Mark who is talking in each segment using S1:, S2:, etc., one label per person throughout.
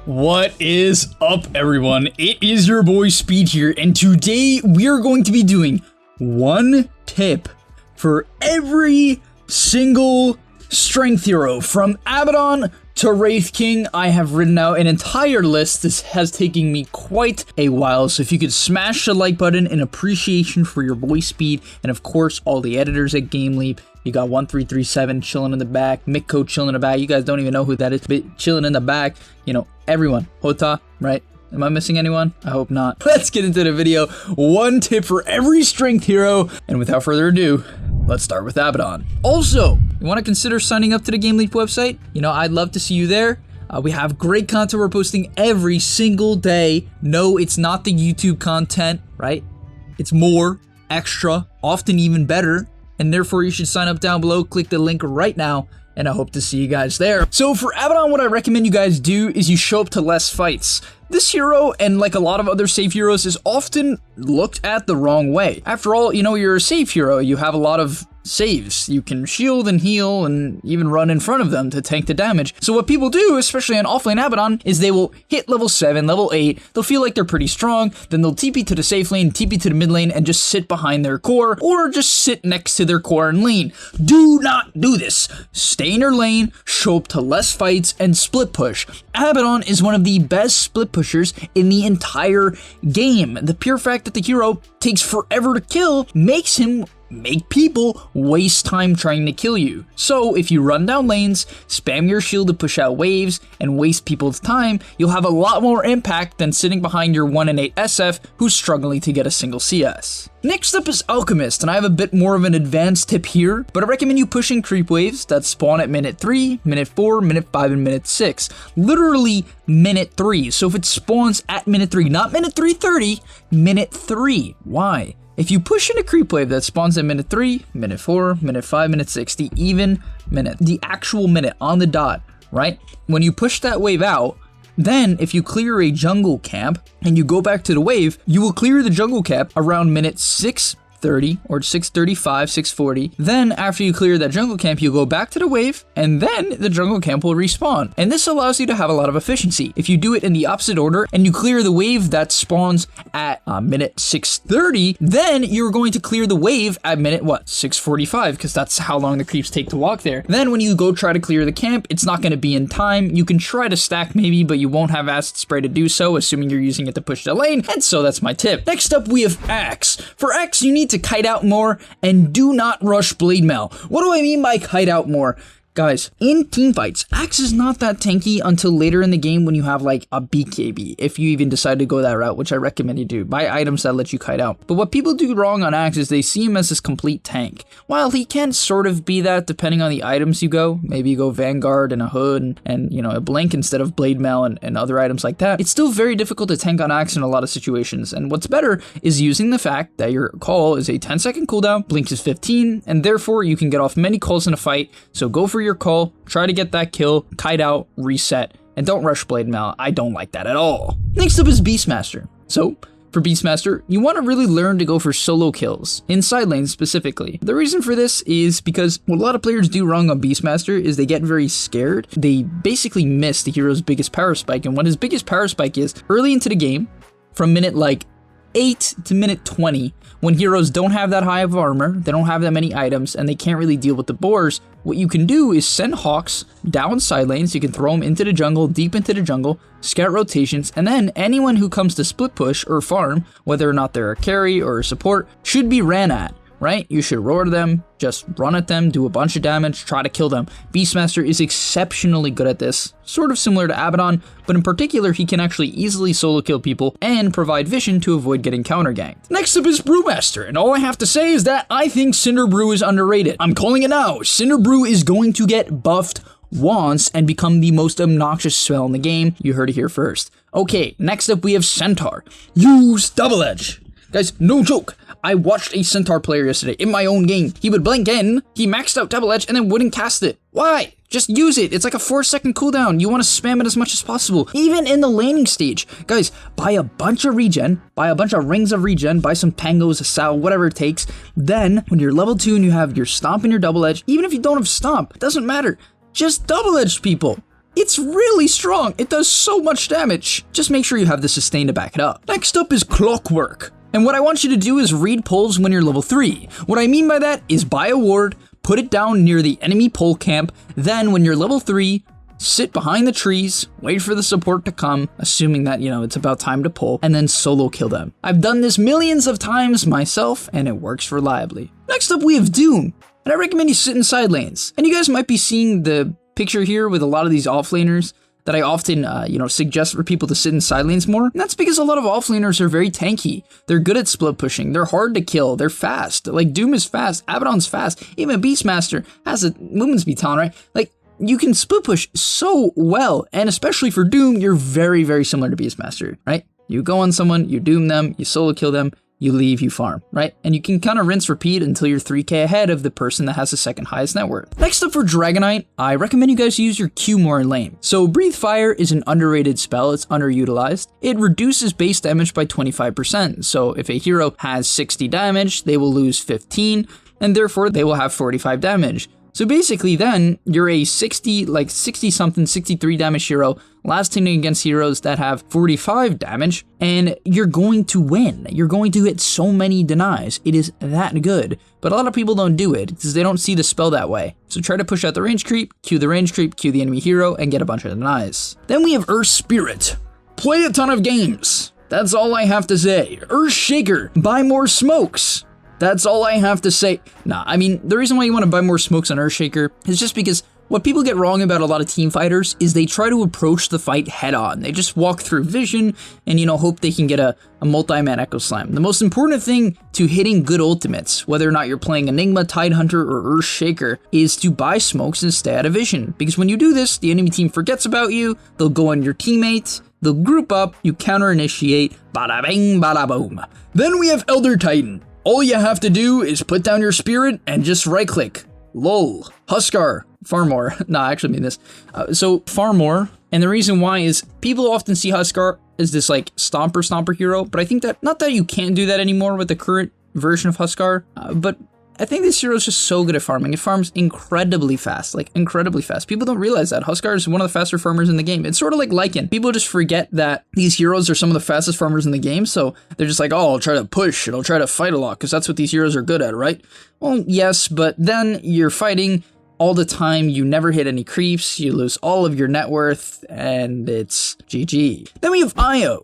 S1: What is up, everyone? It is your boy Speed here, and today we are going to be doing one tip for every single strength hero from ABADDON to Wraith King. I have written out an entire list. This has taken me quite a while, so if you could smash the like button in appreciation for your boy Speed, and of course all the editors at GameLeap. You got 1337 chilling in the back, Mikko chilling in the back. You guys don't even know who that is, but chilling in the back. You know, everyone. Hota, right? Am I missing anyone? I hope not. Let's get into the video. One tip for every strength hero. And without further ado, let's start with ABADDON. Also, you want to consider signing up to the GameLeap website? You know, I'd love to see you there. We have great content we're posting every single day. No, it's not the YouTube content, right? It's more, extra, often even better. And therefore, you should sign up down below. Click the link right now, and I hope to see you guys there. So for ABADDON, what I recommend you guys do is you show up to less fights. This hero, and like a lot of other safe heroes, is often looked at the wrong way. After all, you know, you're a safe hero. You have a lot of saves. You can shield and heal and even run in front of them to tank the damage. So what people do, especially on offlane ABADDON, is they will hit level 7, level 8, they'll feel like they're pretty strong, then they'll TP to the safe lane, TP to the mid lane, and just sit behind their core, or just sit next to their core and lane. Do not do this. Stay in your lane, show up to less fights, and split push. ABADDON is one of the best split pushers in the entire game. The pure fact that the hero takes forever to kill makes him make people waste time trying to kill you. So if you run down lanes, spam your shield to push out waves, and waste people's time, you'll have a lot more impact than sitting behind your 1 and 8 SF who's struggling to get a single CS. Next up is Alchemist, and I have a bit more of an advanced tip here, but I recommend you pushing creep waves that spawn at minute 3, minute 4, minute 5, and minute 6. Literally minute 3. So if it spawns at minute 3, not minute 3:30, minute 3. Why? If you push in a creep wave that spawns at minute 3, minute 4, minute 5, minute 6, the even minute, the actual minute on the dot, right? When you push that wave out, then if you clear a jungle camp and you go back to the wave, you will clear the jungle camp around minute 6:30 or 6:35, 6:40. Then after you clear that jungle camp, you go back to the wave, and then the jungle camp will respawn. And this allows you to have a lot of efficiency. If you do it in the opposite order and you clear the wave that spawns at minute 6:30, then you're going to clear the wave at minute what? 6:45, because that's how long the creeps take to walk there. Then when you go try to clear the camp, it's not going to be in time. You can try to stack maybe, but you won't have acid spray to do so, assuming you're using it to push the lane. And so that's my tip. Next up, we have Axe. For Axe, you need to kite out more and do not rush blade mail. What do I mean by kite out more? Guys, in teamfights, Axe is not that tanky until later in the game when you have like a BKB, if you even decide to go that route, which I recommend you do. Buy items that let you kite out. But what people do wrong on Axe is they see him as this complete tank. While he can sort of be that depending on the items you go, maybe you go Vanguard and a hood and you know, a blink instead of blade mail and other items like that, it's still very difficult to tank on Axe in a lot of situations. And what's better is using the fact that your call is a 10-second cooldown, blink is 15, and therefore you can get off many calls in a fight. So go for your call, try to get that kill, kite out, reset, and don't rush blade mail. I don't like that at all. Next up is BEASTMASTER. So for BEASTMASTER, you want to really learn to go for solo kills, in side lanes specifically. The reason for this is because what a lot of players do wrong on BEASTMASTER is they get very scared. They basically miss the hero's biggest power spike, and what his biggest power spike is early into the game, from minute like 8 to minute 20, when heroes don't have that high of armor, they don't have that many items, and they can't really deal with the boars, what you can do is send Hawks down side lanes. You can throw them into the jungle, deep into the jungle, scout rotations, and then anyone who comes to split push or farm, whether or not they're a carry or a support, should be ran at. Right? You should roar to them, just run at them, do a bunch of damage, try to kill them. BEASTMASTER is exceptionally good at this, sort of similar to ABADDON, but in particular, he can actually easily solo kill people and provide vision to avoid getting counter ganked. Next up is BREWMASTER, and all I have to say is that I think CINDER BREW is underrated. I'm calling it now. CINDER BREW is going to get buffed once and become the most obnoxious spell in the game. You heard it here first. Okay, next up we have CENTAUR. Use double edge. Guys, no joke. I watched a Centaur player yesterday in my own game. He would blink in, he maxed out double edge, and then wouldn't cast it. Why? Just use it. It's like a 4-second cooldown. You want to spam it as much as possible. Even in the laning stage. Guys, buy a bunch of regen, buy a bunch of rings of regen, buy some tangos, a sow, whatever it takes. Then, when you're level 2 and you have your stomp and your double edge, even if you don't have stomp, it doesn't matter. Just double edge people. It's It's really strong. It does so much damage. Just make sure you have the sustain to back it up. Next up is CLOCKWERK. And what I want you to do is read pulls when you're level 3. What I mean by that is buy a ward, put it down near the enemy pole camp, then when you're level 3, sit behind the trees, wait for the support to come, assuming that, it's about time to pull, and then solo kill them. I've done this millions of times myself, and it works reliably. Next up, we have Doom, and I recommend you sit in side lanes. And you guys might be seeing the picture here with a lot of these offlaners that I often, suggest for people to sit in side lanes more. And that's because a lot of offlaners are very tanky. They're good at split pushing. They're hard to kill. They're fast. Like, Doom is fast. ABADDON's fast. Even BEASTMASTER has a movement speed talent, right? Like, you can split push so well. And especially for Doom, you're very, very similar to BEASTMASTER, right? You go on someone, you doom them, you solo kill them, you leave, you farm, right? And you can kind of rinse repeat until you're 3k ahead of the person that has the second highest net worth. Next up for Dragonite, I recommend you guys use your Q more in lane. So Breathe Fire is an underrated spell, it's underutilized. It reduces base damage by 25%. So if a hero has 60 damage, they will lose 15, and therefore they will have 45 damage. So basically then, you're a 60-something, 63 damage hero, last hitting against heroes that have 45 damage, and you're going to win. You're going to hit so many denies. It is that good. But a lot of people don't do it, because they don't see the spell that way. So try to push out the range creep, Q the range creep, Q the enemy hero, and get a bunch of denies. Then we have Earth Spirit. Play a ton of games. That's all I have to say. EARTHSHAKER. Buy more smokes. That's all I have to say. Nah, I mean, the reason why you want to buy more smokes on EARTHSHAKER is just because what people get wrong about a lot of team fighters is they try to approach the fight head on. They just walk through vision and, hope they can get a multi-man Echo Slam. The most important thing to hitting good ultimates, whether or not you're playing Enigma, Tidehunter, or EARTHSHAKER, is to buy smokes and stay out of vision. Because when you do this, the enemy team forgets about you, they'll go on your teammates, they'll group up, you counter-initiate, bada bing, bada boom. Then we have Elder Titan. All you have to do is put down your spirit and just right click. LOL. HUSKAR. Far more. Nah, I actually mean this. So far more. And the reason why is people often see HUSKAR as this like stomper hero, but I think that, not that you can't do that anymore with the current version of HUSKAR, but I think this hero is just so good at farming. It farms incredibly fast, like incredibly fast. People don't realize that. HUSKAR is one of the faster farmers in the game. It's sort of like LYCAN. People just forget that these heroes are some of the fastest farmers in the game, so they're just like, oh, I'll try to push and I'll try to fight a lot because that's what these heroes are good at, right? Well, yes, but then you're fighting all the time, you never hit any creeps, you lose all of your net worth, and it's GG. Then we have IO.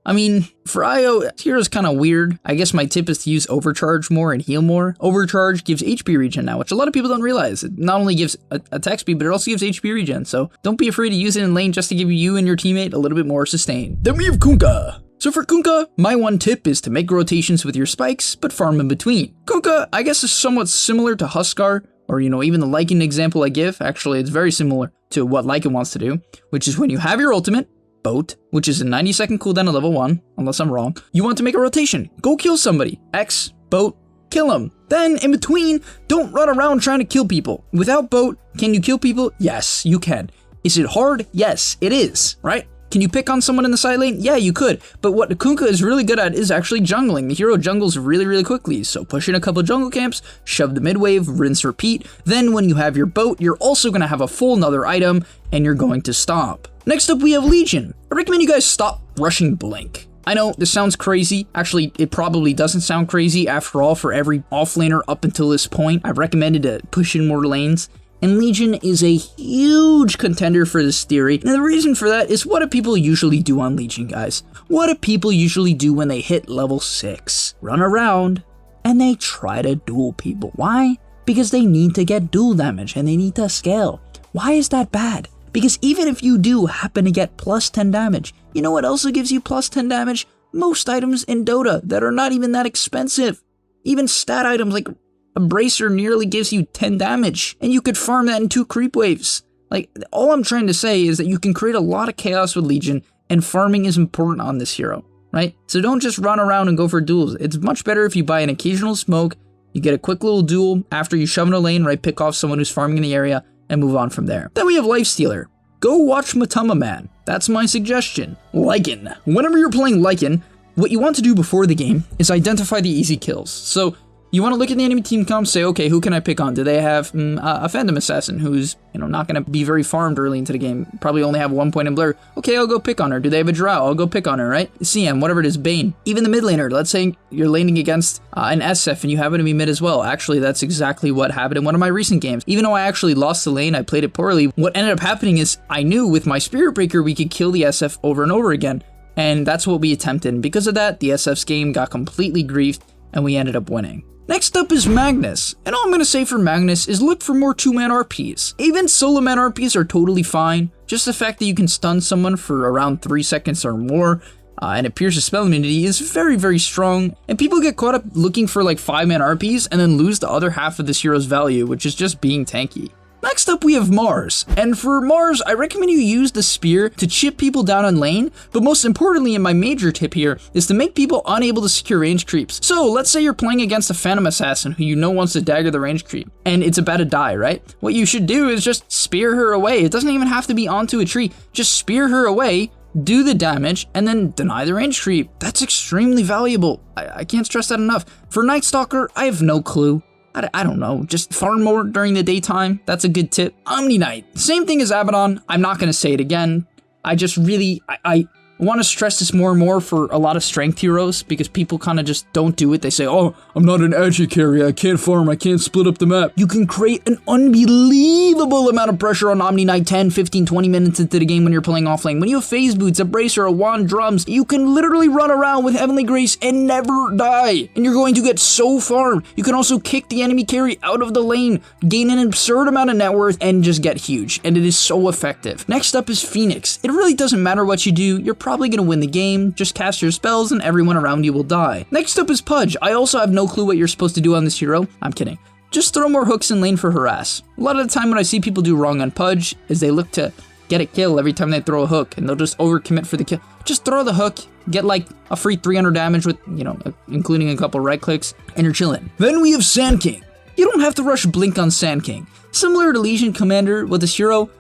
S1: I mean, for IO, hero's kind of weird. I guess my tip is to use Overcharge more and heal more. Overcharge gives HP regen now, which a lot of people don't realize. It not only gives attack speed, but it also gives HP regen. So don't be afraid to use it in lane just to give you and your teammate a little bit more sustain. Then we have Kunkka. So for Kunkka, my one tip is to make rotations with your spikes, but farm in between. Kunkka, I guess, is somewhat similar to HUSKAR, or even the LYCAN example I give. Actually, it's very similar to what LYCAN wants to do, which is when you have your ultimate, Boat, which is a 90-second cooldown at level 1, unless I'm wrong, you want to make a rotation. Go kill somebody. X, Boat, kill them. Then, in between, don't run around trying to kill people. Without Boat, can you kill people? Yes, you can. Is it hard? Yes, it is, right? Can you pick on someone in the side lane? Yeah, you could. But what Kunkka is really good at is actually jungling. The hero jungles really, really quickly. So push in a couple jungle camps, shove the mid wave, rinse, repeat. Then when you have your Boat, you're also going to have a full another item, and you're going to stomp. Next up, we have Legion. I recommend you guys stop rushing Blink. I know this sounds crazy. Actually, it probably doesn't sound crazy. After all, for every offlaner up until this point, I've recommended to push in more lanes. And Legion is a huge contender for this theory. And the reason for that is, what do people usually do on Legion, guys? What do people usually do when they hit level 6? Run around and they try to duel people. Why? Because they need to get duel damage and they need to scale. Why is that bad? Because even if you do happen to get plus 10 damage, you know what also gives you plus 10 damage? Most items in Dota that are not even that expensive. Even stat items like a bracer nearly gives you 10 damage, and you could farm that in 2 creep waves. Like, all I'm trying to say is that you can create a lot of chaos with Legion, and farming is important on this hero, right? So don't just run around and go for duels. It's much better if you buy an occasional smoke, you get a quick little duel after you shove in a lane, right? Pick off someone who's farming in the area, and move on from there. Then we have LifeStealer. Go watch MATUMBAMAN. That's my suggestion. LYCAN. Whenever you're playing LYCAN, what you want to do before the game is identify the easy kills. So You want to look at the enemy team comp, say, okay, who can I pick on? Do they have a Phantom Assassin who's, you know, not going to be very farmed early into the game? Probably only have 1 point in Blur. Okay, I'll go pick on her. Do they have a Drow? I'll go pick on her, right? CM, whatever it is, Bane. Even the mid laner, let's say you're laning against an SF and you happen to be mid as well. Actually, that's exactly what happened in one of my recent games. Even though I actually lost the lane, I played it poorly, what ended up happening is I knew with my Spirit Breaker we could kill the SF over and over again. And that's what we attempted. And because of that, the SF's game got completely griefed and we ended up winning. Next up is Magnus, and all I'm going to say for Magnus is look for more 2-man RPs. Even solo man RPs are totally fine, just the fact that you can stun someone for around 3 seconds or more, and it pierces spell immunity is very, very strong, and people get caught up looking for like 5-man RPs and then lose the other half of this hero's value, which is just being tanky. Next up we have Mars, and for Mars I recommend you use the spear to chip people down on lane, but most importantly and my major tip here is to make people unable to secure range creeps. So let's say you're playing against a Phantom Assassin who you know wants to dagger the range creep, and it's about to die, right? What you should do is just spear her away. It doesn't even have to be onto a tree, just spear her away, do the damage, and then deny the range creep. That's extremely valuable. I can't stress that enough. For Night Stalker, I have no clue. I don't know, just farm more during the daytime. That's a good tip. OMNIKNIGHT, same thing as ABADDON. I'm not going to say it again. I just really, I want to stress this more and more for a lot of strength heroes because people kind of just don't do it. They say, oh, I'm not an edgy carry, I can't farm, I can't split up the map. You can create an unbelievable amount of pressure on OMNIKNIGHT 10, 15, 20 minutes into the game when you're playing offlane. When you have phase boots, a bracer, a wand, drums, you can literally run around with Heavenly Grace and never die. And you're going to get so farmed. You can also kick the enemy carry out of the lane, gain an absurd amount of net worth, and just get huge. And it is so effective. Next up is Phoenix. It really doesn't matter what you do, you're probably going to win the game. Just cast your spells and everyone around you will die. Next up is PUDGE. I also have no clue what you're supposed to do on this hero. I'm kidding. Just throw more hooks in lane for harass. A lot of the time what I see people do wrong on PUDGE is they look to get a kill every time they throw a hook and they'll just overcommit for the kill. Just throw the hook, get like a free 300 damage with, you know, including a couple right clicks, and you're chilling. Then we have Sand King. You don't have to rush Blink on Sand King. Similar to Legion Commander, what this hero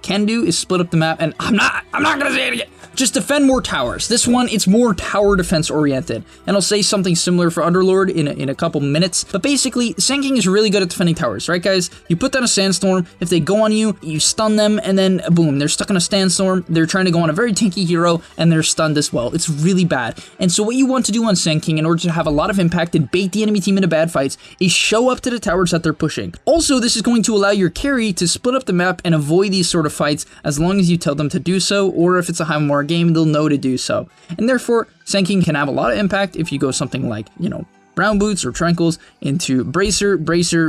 S1: can do is split up the map, and I'm not gonna say it again. Just defend more towers. This one, it's more tower defense oriented. And I'll say something similar for Underlord in a couple minutes. But basically, Sand King is really good at defending towers, right guys? You put down a sandstorm, if they go on you, you stun them, and then boom, they're stuck in a sandstorm, they're trying to go on a very tanky hero, and they're stunned as well. It's really bad. And so what you want to do on Sand King in order to have a lot of impact and bait the enemy team into bad fights is show up to the towers that they're pushing. Also, this is going to allow your carry to split up the map and avoid these sort of fights as long as you tell them to do so, or if it's a high more game, they'll know to do so. And therefore, Sand King can have a lot of impact if you go something like, you know, Brown Boots or Tranquils into Bracer,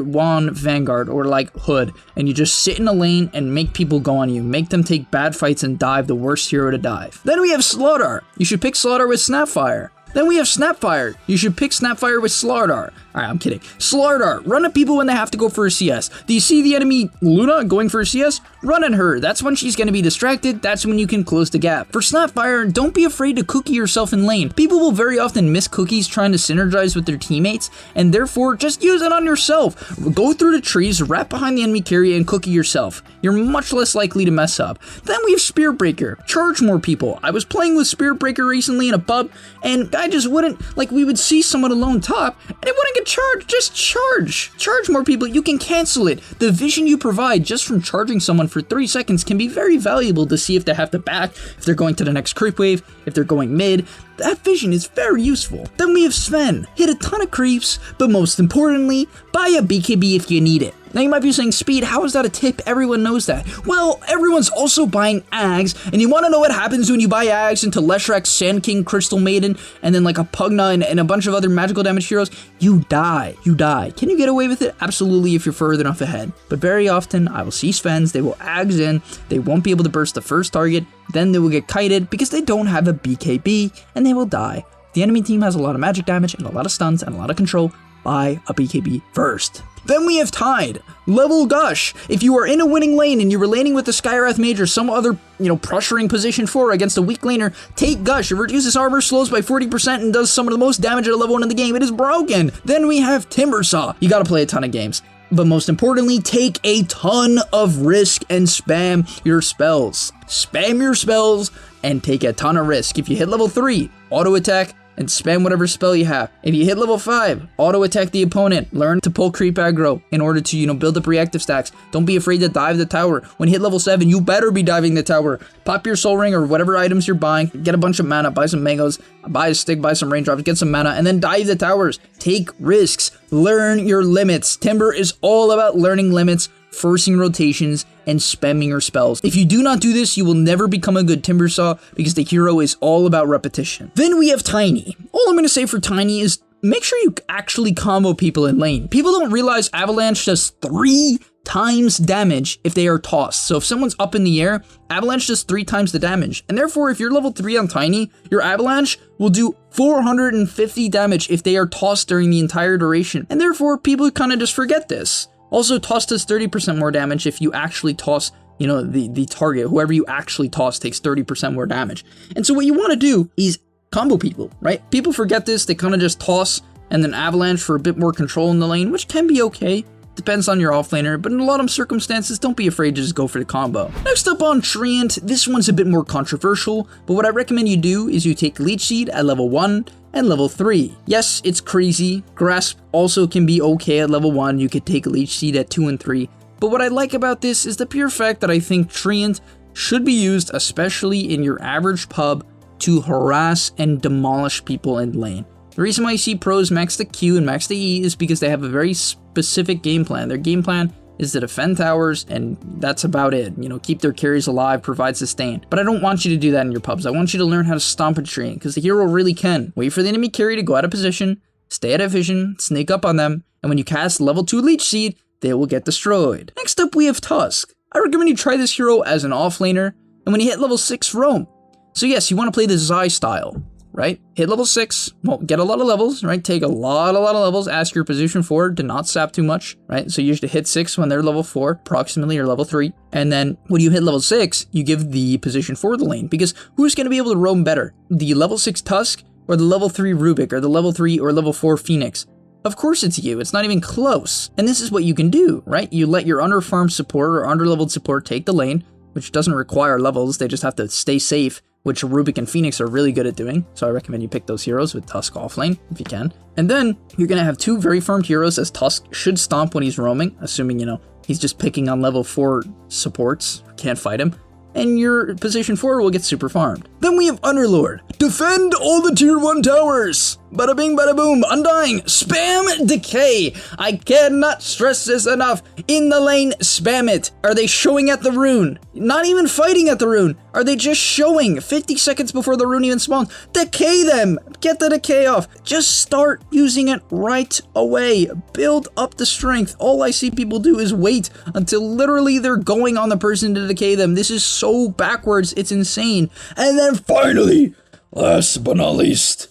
S1: Wand, Vanguard, or like Hood, and you just sit in a lane and make people go on you. Make them take bad fights and dive, the worst hero to dive. Then we have SLARDAR. You should pick SLARDAR with SNAPFIRE. Then we have SNAPFIRE. You should pick SNAPFIRE with SLARDAR. Alright, I'm kidding. SLARDAR, run at people when they have to go for a CS. Do you see the enemy Luna going for a CS? Run at her. That's when she's going to be distracted. That's when you can close the gap. For SNAPFIRE, don't be afraid to cookie yourself in lane. People will very often miss cookies trying to synergize with their teammates, and therefore, just use it on yourself. Go through the trees, wrap behind the enemy carry, and cookie yourself. You're much less likely to mess up. Then we have Spirit Breaker. Charge more people. I was playing with Spirit Breaker recently in a pub, and I just wouldn't, like, we would see someone alone top, and it wouldn't get charged. Just charge more people. You can cancel it. The vision you provide just from charging someone for 3 seconds can be very valuable to see if they have to back, if they're going to the next creep wave, if they're going mid. That vision is very useful. Then we have SVEN. Hit a ton of creeps, but most importantly, buy a BKB if you need it. Now you might be saying, Speed, how is that a tip? Everyone knows that. Well, everyone's also buying Ags, and you want to know what happens when you buy Ags into Leshrac, Sand King, Crystal Maiden, and then like a Pugna and a bunch of other magical damage heroes? You die. You die. Can you get away with it? Absolutely if you're further enough ahead. But very often, I will see Svens, they will Ags in, they won't be able to burst the first target, then they will get kited because they don't have a BKB, and they will die. The enemy team has a lot of magic damage and a lot of stuns and a lot of control. Buy a BKB first. Then we have Tide. Level Gush. If you are in a winning lane and you're laning with the Skywrath Mage or some other, pressuring position 4 against a weak laner, take Gush. It reduces armor, slows by 40%, and does some of the most damage at a level 1 in the game. It is broken. Then we have Timbersaw. You gotta play a ton of games. But most importantly, take a ton of risk and spam your spells. Spam your spells and take a ton of risk. If you hit level 3, auto attack, and spam whatever spell you have. If you hit level 5, auto attack the opponent. Learn to pull creep aggro in order to, you know, build up reactive stacks. Don't be afraid to dive the tower. When you hit level 7, you better be diving the tower. Pop your soul ring or whatever items you're buying. Get a bunch of mana, buy some mangoes, buy a stick, buy some raindrops, get some mana, and then dive the towers. Take risks. Learn your limits. Timber is all about learning limits, forcing rotations, and spamming your spells. If you do not do this, you will never become a good Timbersaw because the hero is all about repetition. Then we have Tiny. All I'm going to say for Tiny is make sure you actually combo people in lane. People don't realize Avalanche does 3 times damage if they are tossed. So if someone's up in the air, Avalanche does 3 times the damage. And therefore, if you're level 3 on Tiny, your Avalanche will do 450 damage if they are tossed during the entire duration. And therefore, people kind of just forget this. Also, toss does 30% more damage if you actually toss, you know, the target. Whoever you actually toss takes 30% more damage. And so what you want to do is combo people, right? People forget this. They kind of just toss and then Avalanche for a bit more control in the lane, which can be okay. Depends on your offlaner, but in a lot of circumstances, don't be afraid to just go for the combo. Next up on Treant, this one's a bit more controversial, but what I recommend you do is you take Leech Seed at level 1 and level 3. Yes, it's crazy. Grasp also can be okay at level 1. You could take Leech Seed at 2 and 3. But what I like about this is the pure fact that I think Treant should be used, especially in your average pub, to harass and demolish people in lane. The reason why you see pros max the Q and max the E is because they have a very specific game plan. Their game plan is to defend towers, and that's about it. You know, keep their carries alive, provide sustain. But I don't want you to do that in your pubs. I want you to learn how to stomp a Treant, because the hero really can. Wait for the enemy carry to go out of position, stay out of vision, sneak up on them, and when you cast level 2 Leech Seed, they will get destroyed. Next up, we have Tusk. I recommend you try this hero as an offlaner, and when you hit level 6, roam. So yes, you want to play the Zai style, right? Hit level 6, well, get a lot of levels, right? Take a lot of levels, ask your position forward to not sap too much, right? So you usually hit 6 when they're level 4, approximately, or level 3. And then when you hit level 6, you give the position forward the lane, because who's going to be able to roam better? The level 6 Tusk, or the level 3 Rubik, or the level 3 or level 4 Phoenix? Of course it's you, it's not even close. And this is what you can do, right? You let your under-farmed support or under-leveled support take the lane, which doesn't require levels, they just have to stay safe, which Rubik and Phoenix are really good at doing. So I recommend you pick those heroes with Tusk offlane, if you can. And then you're gonna have 2 very farmed heroes, as Tusk should stomp when he's roaming, assuming, you know, he's just picking on level 4 supports, can't fight him. And your position forward will get super farmed. Then we have Underlord. Defend all the tier 1 towers! Bada bing, bada boom, Undying, spam Decay. I cannot stress this enough. In the lane, spam it. Are they showing at the rune? Not even fighting at the rune. Are they just showing 50 seconds before the rune even spawns? Decay them. Get the decay off. Just start using it right away. Build up the strength. All I see people do is wait until literally they're going on the person to decay them. This is so backwards. It's insane. And then finally, last but not least,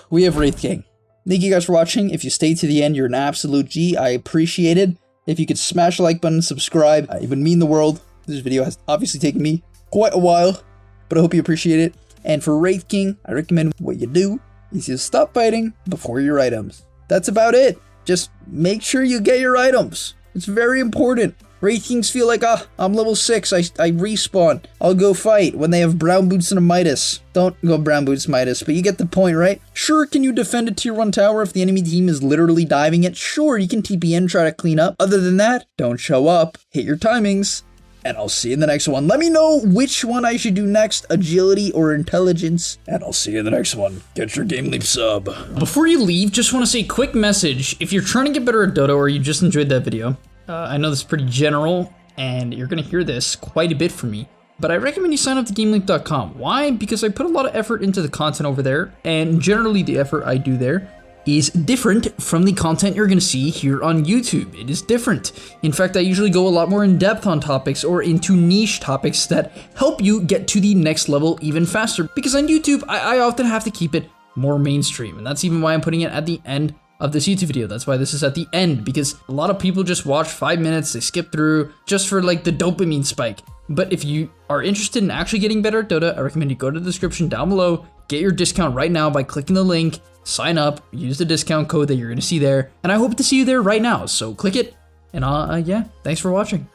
S1: we have Wraith King. Thank you guys for watching. If you stayed to the end, you're an absolute G. I appreciate it. If you could smash the like button, subscribe, it would mean the world. This video has obviously taken me quite a while, but I hope you appreciate it. And for Wraith King, I recommend what you do is you stop fighting before your items. That's about it. Just make sure you get your items. It's very important. Wraith Kings feel like, I'm level 6, I respawn. I'll go fight when they have brown boots and a Midas. Don't go brown boots Midas, but you get the point, right? Sure, can you defend a tier 1 tower if the enemy team is literally diving it? Sure, you can TP in, try to clean up. Other than that, don't show up, hit your timings, and I'll see you in the next one. Let me know which one I should do next, agility or intelligence, and I'll see you in the next one. Get your gameleap sub. Before you leave, just want to say a quick message. If you're trying to get better at Dota or you just enjoyed that video, I know this is pretty general, and you're going to hear this quite a bit from me, but I recommend you sign up to gameleap.com. Why? Because I put a lot of effort into the content over there, and generally the effort I do there is different from the content you're going to see here on YouTube. It is different. In fact, I usually go a lot more in depth on topics or into niche topics that help you get to the next level even faster, because on YouTube, I often have to keep it more mainstream, and that's even why I'm putting it at the end of this YouTube video. That's why this is at the end, because a lot of people just watch 5 minutes, they skip through just for like the dopamine spike. But if you are interested in actually getting better at Dota, I recommend you go to the description down below, get your discount right now by clicking the link, sign up, use the discount code that you're gonna see there, and I hope to see you there right now. So click it, and yeah, thanks for watching.